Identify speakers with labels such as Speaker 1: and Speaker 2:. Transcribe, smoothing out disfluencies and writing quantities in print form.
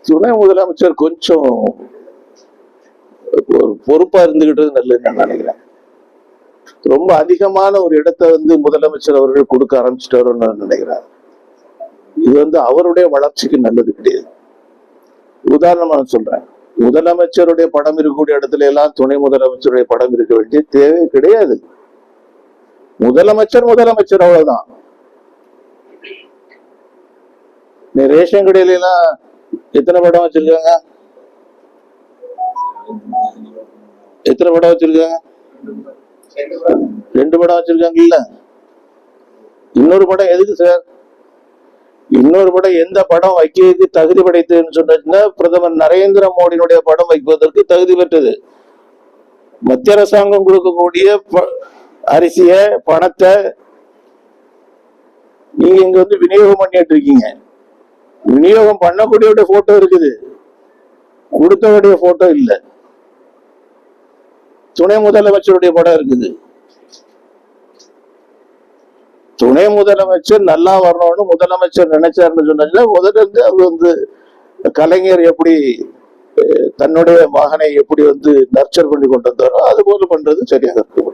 Speaker 1: துணை முதலமைச்சர் கொஞ்சம் ஒரு பொறுப்பா இருந்துகிட்டது நல்லதுன்னு நான் நினைக்கிறேன். ரொம்ப அதிகமான ஒரு இடத்தை முதலமைச்சர் அவர்கள் கொடுக்க ஆரம்பிச்சிட்டாருன்னு நான் நினைக்கிறேன். இது அவருடைய வளர்ச்சிக்கு நல்லது கிடையாது. உதாரணமா நான் சொல்றேன், முதலமைச்சருடைய படம் இருக்கக்கூடிய இடத்துல எல்லாம் துணை முதலமைச்சருடைய படம் இருக்க வேண்டிய தேவை கிடையாது. முதலமைச்சர் முதலமைச்சர் அவ்வளவுதான். நீ ரேஷன் கடையில எல்லாம் எத்தனை படம் வச்சிருக்காங்க? எத்தனை படம் வச்சிருக்காங்க? 2 படம் வச்சிருக்காங்கல்ல. இன்னொரு படம் எதுக்கு சார்? இன்னொரு படம் எந்த படம் வைக்கிறதுக்கு தகுதி படைத்ததுன்னு சொன்னா பிரதமர் நரேந்திர மோடியினுடைய படம் வைப்பதற்கு தகுதி பெற்றது. மத்திய அரசாங்கம் கொடுக்கக்கூடிய அரிசிய பணத்தை நீங்க இங்க விநியோகம் பண்ணிட்டு இருக்கீங்க. விநியோகம் பண்ணக்கூடிய போட்டோ இருக்குது, கொடுத்தவருடைய போட்டோ இல்ல. துணை முதலமைச்சருடைய படம் இருக்குது. துணை முதலமைச்சர் நல்லா வரணும்னு முதலமைச்சர் நினைச்சாருன்னு சொன்னா முதல்ல அவர் கலைஞர் எப்படி தன்னுடைய மகனை எப்படி நர்ச்சர் பண்ணி கொண்டு வந்தாரோ அது போல பண்றது சரியாக இருக்கும்.